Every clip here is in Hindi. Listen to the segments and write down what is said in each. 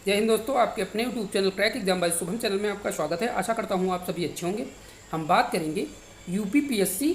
जय हिंद दोस्तों, आपके अपने YouTube channel crack exam by Shubham channel में आपका स्वागत है। आशा करता हूँ आप सभी अच्छे होंगे। हम बात करेंगे यूपीपीएससी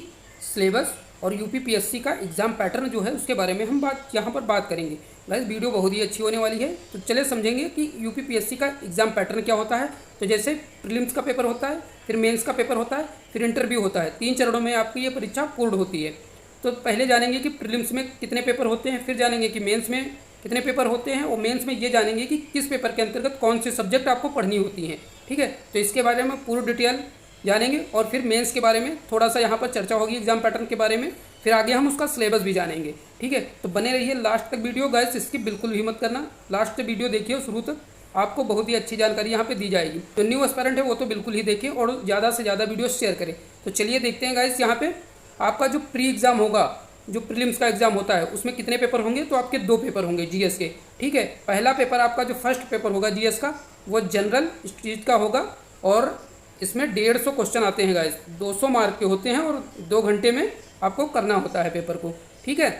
सिलेबस और यूपीपीएससी का एग्ज़ाम पैटर्न जो है उसके बारे में हम यहाँ पर बात करेंगे। गाइस वीडियो बहुत ही अच्छी होने वाली है, तो चले समझेंगे कि यूपीपीएससी का एग्ज़ाम पैटर्न क्या होता है। तो जैसे प्रीलिम्स का पेपर होता है, फिर मेन्स का पेपर होता है, फिर इंटरव्यू होता है। 3 चरणों में आपकी ये परीक्षा पूर्ण होती है। तो पहले जानेंगे कि प्रीलिम्स में कितने पेपर होते हैं, फिर जानेंगे कि मेंस में कितने पेपर होते हैं, और मेंस में ये जानेंगे कि किस पेपर के अंतर्गत कौन से सब्जेक्ट आपको पढ़नी होती हैं। ठीक है, तो इसके बारे में पूर्ण डिटेल जानेंगे और फिर मेंस के बारे में थोड़ा सा यहाँ पर चर्चा होगी एग्जाम पैटर्न के बारे में। फिर आगे हम उसका सिलेबस भी जानेंगे। ठीक है, तो बने रहिए लास्ट तक वीडियो। गाइस इसकी बिल्कुल भी मत करना, लास्ट तक वीडियो देखिए शुरू तक, आपको बहुत ही अच्छी जानकारी यहाँ पे दी जाएगी। जो न्यू एस्पायरेंट है वो तो बिल्कुल ही देखें और ज़्यादा से ज़्यादा वीडियो शेयर करें। तो चलिए देखते हैं गाइस, यहाँ पे आपका जो प्री एग्ज़ाम होगा, जो प्रीलिम्स का एग्जाम होता है, उसमें कितने पेपर होंगे। तो आपके 2 पेपर होंगे जीएस के। ठीक है, पहला पेपर आपका जो फर्स्ट पेपर होगा जीएस का, वो जनरल स्टडीज का होगा और इसमें 150 क्वेश्चन आते हैं गाइस। 200 मार्क के होते हैं और 2 घंटे में आपको करना होता है पेपर को। ठीक है,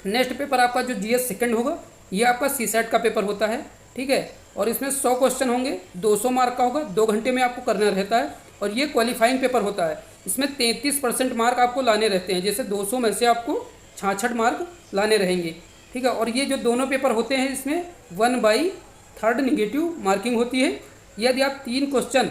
नेक्स्ट पेपर आपका जो जीएस सेकंड होगा, ये आपका सीसेट का पेपर होता है। ठीक है, और इसमें 100 क्वेश्चन होंगे, 200 मार्क का होगा, 2 घंटे में आपको करना रहता है। और ये क्वालिफाइंग पेपर होता है, इसमें 33% मार्क आपको लाने रहते हैं। जैसे 200 में से आपको 66 मार्क लाने रहेंगे। ठीक है, और ये जो दोनों पेपर होते हैं, इसमें 1/3 निगेटिव मार्किंग होती है। यदि आप 3 क्वेश्चन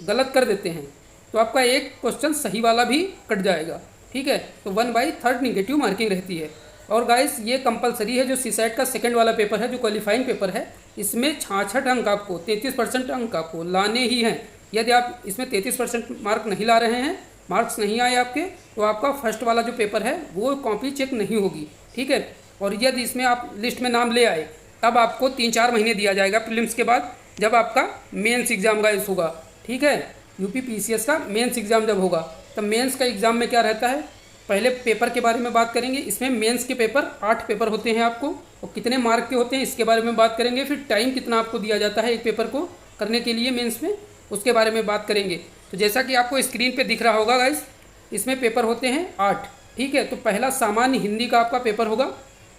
गलत कर देते हैं तो आपका 1 क्वेश्चन सही वाला भी कट जाएगा। ठीक है, तो 1/3 निगेटिव मार्किंग रहती है। और गाइस ये कंपलसरी है, जो सीसेट का सेकंड वाला पेपर है, जो क्वालिफाइंग पेपर है, इसमें 66 अंक आपको, 33% अंक आपको लाने ही हैं। यदि आप इसमें 33% मार्क नहीं ला रहे हैं, मार्क्स नहीं आए आपके, तो आपका फर्स्ट वाला जो पेपर है वो कॉपी चेक नहीं होगी। ठीक है, और यदि इसमें आप लिस्ट में नाम ले आए, तब आपको 3-4 महीने दिया जाएगा प्रीलिम्स के बाद, जब आपका मेंस एग्ज़ाम गाइस होगा। ठीक है, यूपीपीसीएस का मेंस एग्ज़ाम जब होगा, तब मेंस का एग्ज़ाम में क्या रहता है, पहले पेपर के बारे में बात करेंगे। इसमें मेंस के पेपर 8 पेपर होते हैं आपको, और कितने मार्क के होते हैं इसके बारे में बात करेंगे। फिर टाइम कितना आपको दिया जाता है एक पेपर को करने के लिए मेंस में, उसके बारे में बात करेंगे। तो जैसा कि आपको स्क्रीन पे दिख रहा होगा गाइस, इसमें पेपर होते हैं 8। ठीक है, तो पहला सामान्य हिंदी का आपका पेपर होगा,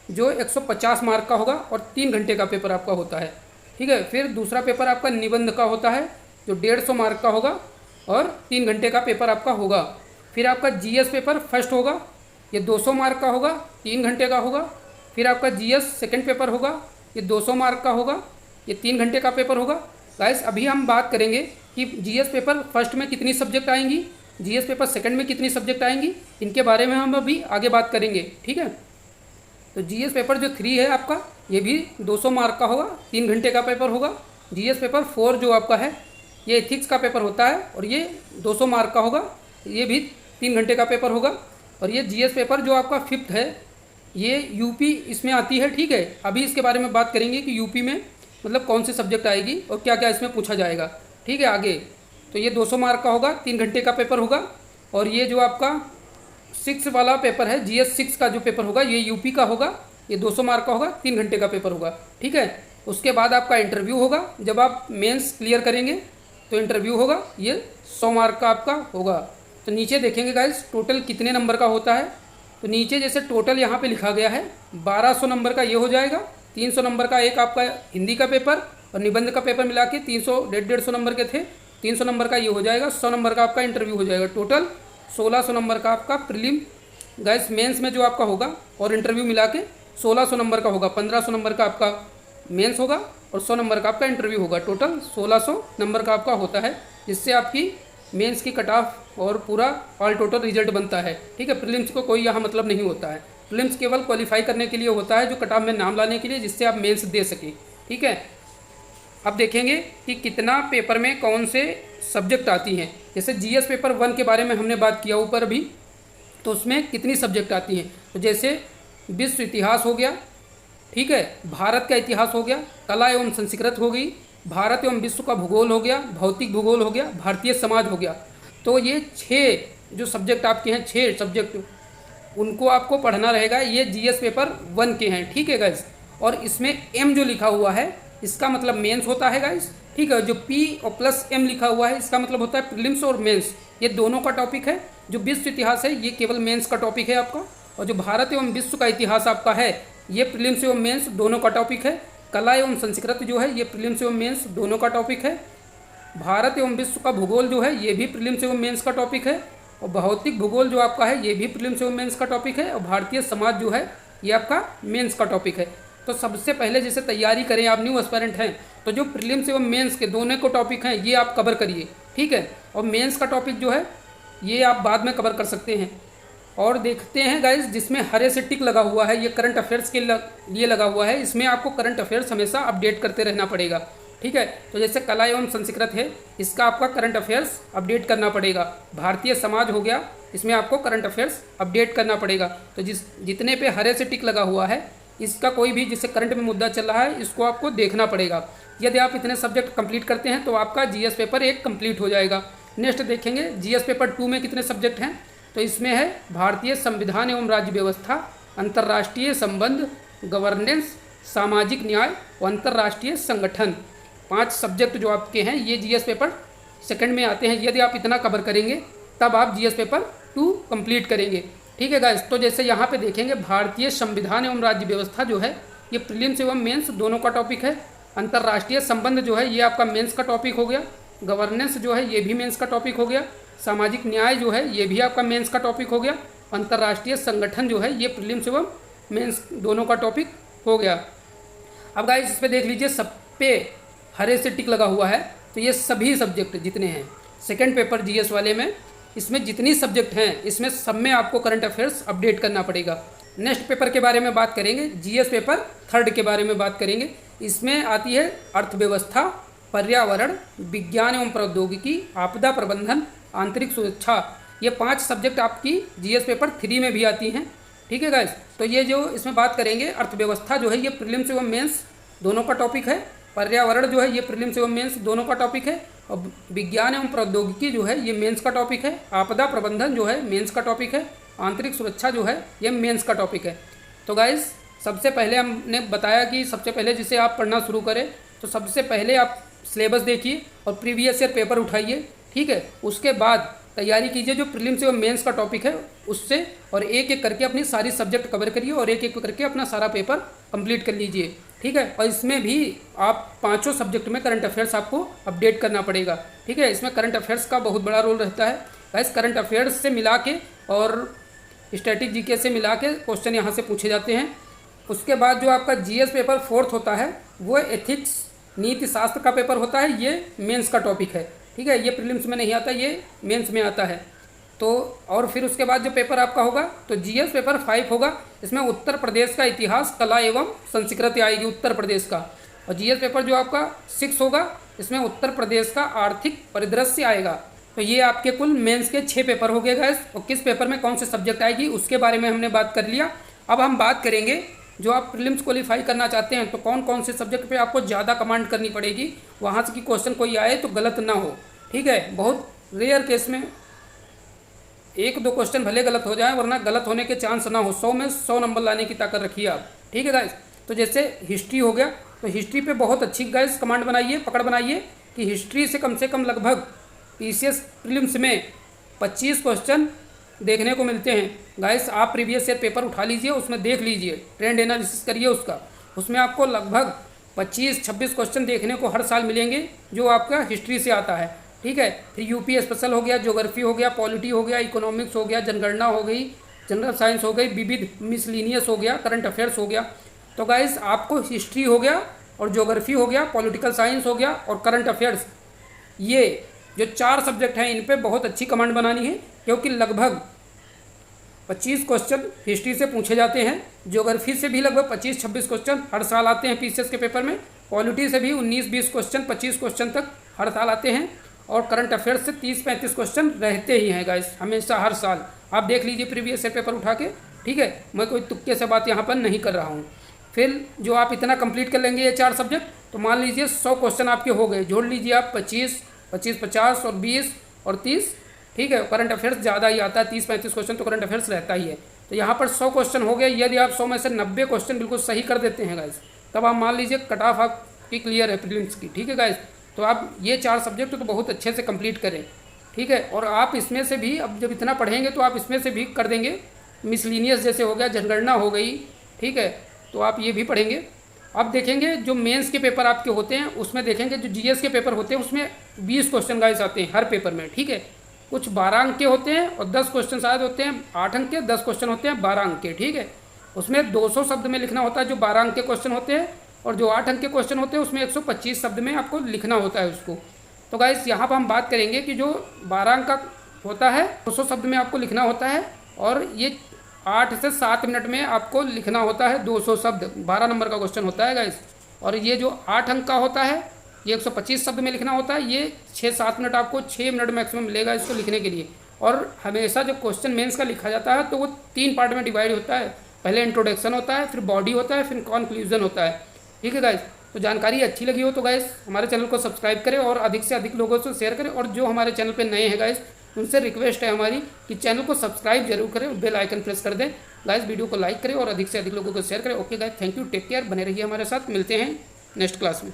जो 150 मार्क का होगा और 3 घंटे का पेपर आपका होता है। ठीक है, फिर दूसरा पेपर आपका निबंध का होता है, जो 150 मार्क का होगा और 3 घंटे का पेपर आपका होगा। फिर आपका जीएस पेपर फर्स्ट होगा, ये 200 मार्क का होगा, 3 घंटे का होगा। फिर आपका जीएस सेकंड पेपर होगा, ये 200 मार्क का होगा, ये 3 घंटे का पेपर होगा। गाइस अभी हम बात करेंगे कि जीएस पेपर फर्स्ट में कितनी सब्जेक्ट आएंगी, जीएस पेपर सेकंड में कितनी सब्जेक्ट आएंगी, इनके बारे में हम अभी आगे बात करेंगे। ठीक है, तो जीएस पेपर जो 3 है आपका, ये भी 200 मार्क का होगा, 3 घंटे का पेपर होगा। जीएस पेपर 4 जो आपका है, ये एथिक्स का पेपर होता है और ये 200 मार्क का होगा, ये भी 3 घंटे का पेपर होगा। और ये जीएस पेपर जो आपका 5th है, ये यूपी इसमें आती है। ठीक है, अभी इसके बारे में बात करेंगे कि यूपी में मतलब कौन सी सब्जेक्ट आएगी और क्या क्या इसमें पूछा जाएगा। ठीक है, आगे तो ये 200 मार्क का होगा, 3 घंटे का पेपर होगा। और ये जो आपका 6 वाला पेपर है, जीएस 6 का जो पेपर होगा, ये यूपी का होगा, ये 200 मार्क का होगा, 3 घंटे का पेपर होगा। ठीक है, उसके बाद आपका इंटरव्यू होगा, जब आप मेंस क्लियर करेंगे तो इंटरव्यू होगा, ये 100 मार्क का आपका होगा। तो नीचे देखेंगे गाइस टोटल कितने नंबर का होता है। तो नीचे जैसे टोटल यहाँ पे लिखा गया है, 1200 नंबर का ये हो जाएगा, 300 नंबर का एक आपका हिंदी का पेपर और निबंध का पेपर मिला के 300 150 नंबर के थे, 300 नंबर का ये हो जाएगा, 100 नंबर का आपका इंटरव्यू हो जाएगा। टोटल 1600 नंबर का आपका प्रीलिम गाइस मेंस में जो आपका होगा और इंटरव्यू मिला के 1600 नंबर का होगा। 1500 नंबर का आपका मेंस होगा और 100 नंबर का आपका इंटरव्यू होगा। टोटल 1600 नंबर का आपका होता है, जिससे आपकी मेंस की कट ऑफ और पूरा ऑल टोटल रिजल्ट बनता है। ठीक है, प्रीलिम्स को कोई यहाँ मतलब नहीं होता है। प्रीलिम्स केवल क्वालिफाई करने के लिए होता है, जो कट ऑफ में नाम लाने के लिए, जिससे आप मेंस दे सकें। ठीक है, अब देखेंगे कि कितना पेपर में कौन से सब्जेक्ट आती हैं। जैसे जीएस पेपर 1 के बारे में हमने बात किया ऊपर अभी, तो उसमें कितनी सब्जेक्ट आती हैं। तो जैसे विश्व इतिहास हो गया, ठीक है, भारत का इतिहास हो गया, कला एवं संस्कृत हो गई, भारत एवं विश्व का भूगोल हो गया, भौतिक भूगोल हो गया, भारतीय समाज हो गया। तो ये 6 जो सब्जेक्ट आपके हैं, 6 सब्जेक्ट, उनको आपको पढ़ना रहेगा। ये जीएस पेपर 1 के हैं। ठीक है गाइस, और इसमें एम जो लिखा हुआ है, इसका मतलब मेंस होता है गाइस। ठीक है, जो पी और प्लस एम लिखा हुआ है, इसका मतलब होता है प्रीलिम्स और मेंस, ये दोनों का टॉपिक है। जो विश्व इतिहास है, ये केवल मेंस का टॉपिक है आपका, और जो भारत एवं विश्व का इतिहास आपका है, ये प्रीलिम्स एवं मेंस दोनों का टॉपिक है। कला एवं संस्कृत जो है ये प्रीलिम्स एवं मेंस दोनों का टॉपिक है। भारत एवं विश्व का भूगोल जो है ये भी प्रीलिम्स एवं मेंस का टॉपिक है। और भौतिक भूगोल जो आपका है ये भी प्रीलिम्स एवं मेंस का टॉपिक है। और भारतीय समाज जो है ये आपका मेंस का टॉपिक है। तो सबसे पहले जैसे तैयारी करें, आप न्यू एस्पायरेंट हैं तो जो प्रीलिम्स एवं मेंस के दोनों को टॉपिक हैं ये आप कवर करिए, ठीक है। और मेंस का टॉपिक जो है ये आप बाद में कवर कर सकते हैं। और देखते हैं गाइस, जिसमें हरे से टिक लगा हुआ है ये करंट अफेयर्स के लिए लगा हुआ है। इसमें आपको करंट अफेयर्स हमेशा अपडेट करते रहना पड़ेगा, ठीक है। तो जैसे कला एवं संस्कृत है, इसका आपका करंट अफेयर्स अपडेट करना पड़ेगा। भारतीय समाज हो गया, इसमें आपको करंट अफेयर्स अपडेट करना पड़ेगा। तो जितने पे हरे से टिक लगा हुआ है, इसका कोई भी जिससे करंट में मुद्दा चल रहा है इसको आपको देखना पड़ेगा। यदि आप इतने सब्जेक्ट कंप्लीट करते हैं तो आपका जीएस पेपर 1 कंप्लीट हो जाएगा। नेक्स्ट देखेंगे जीएस पेपर 2 में कितने सब्जेक्ट हैं। तो इसमें है भारतीय संविधान एवं राज्य व्यवस्था, अंतर्राष्ट्रीय संबंध, गवर्नेंस, सामाजिक न्याय और अंतर्राष्ट्रीय संगठन। 5 सब्जेक्ट जो आपके हैं ये जीएस पेपर 2 में आते हैं। यदि आप इतना कवर करेंगे तब आप जीएस पेपर 2 कंप्लीट करेंगे, ठीक है गाइस। तो जैसे यहाँ पे देखेंगे भारतीय संविधान एवं राज्य व्यवस्था जो है ये प्रीलिम्स एवं मेंस दोनों का टॉपिक है। अंतर्राष्ट्रीय संबंध जो है ये आपका मेंस का टॉपिक हो गया। गवर्नेंस जो है ये भी मेंस का टॉपिक हो गया। सामाजिक न्याय जो है ये भी आपका मेंस का टॉपिक हो गया। अंतर्राष्ट्रीय संगठन जो है ये प्रीलिम्स एवं मेंस दोनों का टॉपिक हो गया। अब गाइस इस पे देख लीजिए, सब पे हरे से टिक लगा हुआ है। तो ये सभी सब्जेक्ट जितने हैं सेकेंड पेपर जीएस वाले में, इसमें जितनी सब्जेक्ट हैं इसमें सब में आपको करंट अफेयर्स अपडेट करना पड़ेगा। नेक्स्ट पेपर के बारे में बात करेंगे, जीएस पेपर 3 के बारे में बात करेंगे। इसमें आती है अर्थव्यवस्था, पर्यावरण, विज्ञान एवं प्रौद्योगिकी, आपदा प्रबंधन, आंतरिक सुरक्षा। ये 5 सब्जेक्ट आपकी जीएस पेपर 3 में भी आती हैं, ठीक है गाइस। तो ये जो इसमें बात करेंगे, अर्थव्यवस्था जो है ये प्रीलिम्स एवं मेंस दोनों का टॉपिक है। पर्यावरण जो है ये प्रीलिम्स एवं मेंस दोनों का टॉपिक है। और विज्ञान एवं प्रौद्योगिकी जो है ये मेंस का टॉपिक है। आपदा प्रबंधन जो है मेंस का टॉपिक है। आंतरिक सुरक्षा जो है ये मेंस का टॉपिक है। तो गाइस सबसे पहले हमने बताया कि सबसे पहले जिसे आप पढ़ना शुरू करें तो सबसे पहले आप सिलेबस देखिए और प्रीवियस ईयर पेपर उठाइए, ठीक है। उसके बाद तैयारी कीजिए जो प्रीलिम्स एवं मेंस का टॉपिक है उससे, और एक एक करके अपनी सारी सब्जेक्ट कवर करिए और एक एक करके अपना सारा पेपर कंप्लीट कर लीजिए, ठीक है। और इसमें भी आप 5 सब्जेक्ट में करंट अफेयर्स आपको अपडेट करना पड़ेगा, ठीक है। इसमें करंट अफेयर्स का बहुत बड़ा रोल रहता है गाइस। करंट अफेयर्स से मिला के और स्टैटिक जीके से मिला के क्वेश्चन यहाँ से पूछे जाते हैं। उसके बाद जो आपका जीएस पेपर 4 होता है वो एथिक्स, नीति शास्त्र का पेपर होता है। ये मेंस का टॉपिक है, ठीक है। ये प्रीलिम्स में नहीं आता, ये मेंस में आता है। तो और फिर उसके बाद जो पेपर आपका होगा तो जीएस पेपर 5 होगा। इसमें उत्तर प्रदेश का इतिहास, कला एवं संस्कृति आएगी उत्तर प्रदेश का। और जीएस पेपर जो आपका 6 होगा इसमें उत्तर प्रदेश का आर्थिक परिदृश्य आएगा। तो ये आपके कुल मेंस के 6 पेपर हो गए गाइस। और किस पेपर में कौन से सब्जेक्ट आएगी उसके बारे में हमने बात कर लिया। अब हम बात करेंगे जो आप प्रीलिम्स क्वालिफाई करना चाहते हैं तो कौन कौन से सब्जेक्ट पे आपको ज़्यादा कमांड करनी पड़ेगी, वहाँ से कि क्वेश्चन कोई आए तो गलत ना हो, ठीक है। बहुत रेयर केस में 1-2 क्वेश्चन भले गलत हो जाए, वरना गलत होने के चांस ना हो। 100 में 100 नंबर लाने की ताकत रखिए आप, ठीक है गाइस। तो जैसे हिस्ट्री हो गया तो हिस्ट्री पे बहुत अच्छी गाइस कमांड बनाइए, पकड़ बनाइए कि हिस्ट्री से कम लगभग पीसीएस प्रीलिम्स में 25 क्वेश्चन देखने को मिलते हैं गाइस। आप प्रीवियस ईयर पेपर उठा लीजिए, उसमें देख लीजिए, ट्रेंड एनालिसिस करिए उसका। उसमें आपको लगभग 25-26 क्वेश्चन देखने को हर साल मिलेंगे जो आपका हिस्ट्री से आता है, ठीक है। फिर यूपी स्पेशल हो गया, ज्योग्राफी हो गया, पॉलिटी हो गया, इकोनॉमिक्स हो गया, जनगणना हो गई, जनरल साइंस हो गई, विविध मिसलिनियस हो गया, करंट अफेयर्स हो गया। तो गाइस आपको हिस्ट्री हो गया और ज्योग्राफी हो गया, पॉलिटिकल साइंस हो गया और करंट अफेयर्स, ये जो 4 सब्जेक्ट हैं इन पे बहुत अच्छी कमांड बनानी है, क्योंकि लगभग 25 क्वेश्चन हिस्ट्री से पूछे जाते हैं। ज्योग्राफी से भी लगभग 25-26 क्वेश्चन हर साल आते हैं पीसीएस के पेपर में। पॉलिटी से भी 19-20 क्वेश्चन 25 क्वेश्चन तक हर साल आते हैं। और करंट अफेयर्स से 30-35 क्वेश्चन रहते ही हैं गाइस, हमेशा हर साल। आप देख लीजिए प्रीवियस ईयर पेपर उठा के, ठीक है। मैं कोई तुक्के से बात यहाँ पर नहीं कर रहा हूँ। फिर जो आप इतना कंप्लीट कर लेंगे ये 4 सब्जेक्ट, तो मान लीजिए 100 क्वेश्चन आपके हो गए। जोड़ लीजिए आप 25, 50 और 20 और 30, ठीक है। करंट अफेयर्स ज़्यादा ही आता है, 30-35 क्वेश्चन तो करंट अफेयर्स रहता ही है। तो यहाँ पर 100 क्वेश्चन हो गए। यदि आप 100 में से 90 क्वेश्चन बिल्कुल सही कर देते हैं गाइस, तब आप मान लीजिए कट ऑफ आपकी क्लियर है प्रीलिम्स की, ठीक है गाइस। तो आप ये 4 सब्जेक्ट तो बहुत अच्छे से कंप्लीट करें, ठीक है। और आप इसमें से भी अब जब इतना पढ़ेंगे तो आप इसमें से भी कर देंगे। मिसलिनियस जैसे हो गया, जनगणना हो गई, ठीक है, तो आप ये भी पढ़ेंगे। अब देखेंगे जो मेंस के पेपर आपके होते हैं उसमें देखेंगे जो जीएस के पेपर होते हैं उसमें 20 क्वेश्चन गाइस आते हैं हर पेपर में, ठीक है। कुछ 12 अंक के होते हैं और 10 क्वेश्चन शायद होते हैं 8 अंक के, 10 क्वेश्चन होते हैं 12 अंक के, ठीक है। उसमें 200 शब्द में लिखना होता है जो 12 अंक के क्वेश्चन होते हैं, और जो 8 अंक के क्वेश्चन होते हैं उसमें 125 शब्द में आपको लिखना होता है उसको। तो गाइस यहाँ पर हम बात करेंगे कि जो 12 अंक का होता है 200 शब्द में आपको लिखना होता है, और ये 8 से 7 मिनट में आपको लिखना होता है 200 शब्द, 12 नंबर का क्वेश्चन होता है गाइस। और ये जो 8 अंक का होता है ये 125 शब्द में लिखना होता है, ये 6-7 मिनट, आपको 6 मिनट मैक्सिमम मिलेगा इसको लिखने के लिए। और हमेशा जब क्वेश्चन मेंस का लिखा जाता है तो वो 3 पार्ट में डिवाइड होता है, पहले इंट्रोडक्शन होता है, फिर बॉडी होता है, फिर कंक्लूजन होता है, ठीक है गाइस। तो जानकारी अच्छी लगी हो तो गाइस हमारे चैनल को सब्सक्राइब करें और अधिक से अधिक लोगों से शेयर करें, और जो हमारे चैनल पे नए हैं गाइस उनसे रिक्वेस्ट है हमारी कि चैनल को सब्सक्राइब जरूर करें, बेल आइकन प्रेस कर दें गाइस, वीडियो को लाइक करें और अधिक से अधिक लोगों को शेयर करें। Okay guys, thank you, take care, बने रहिए हमारे साथ, मिलते हैं नेक्स्ट क्लास में।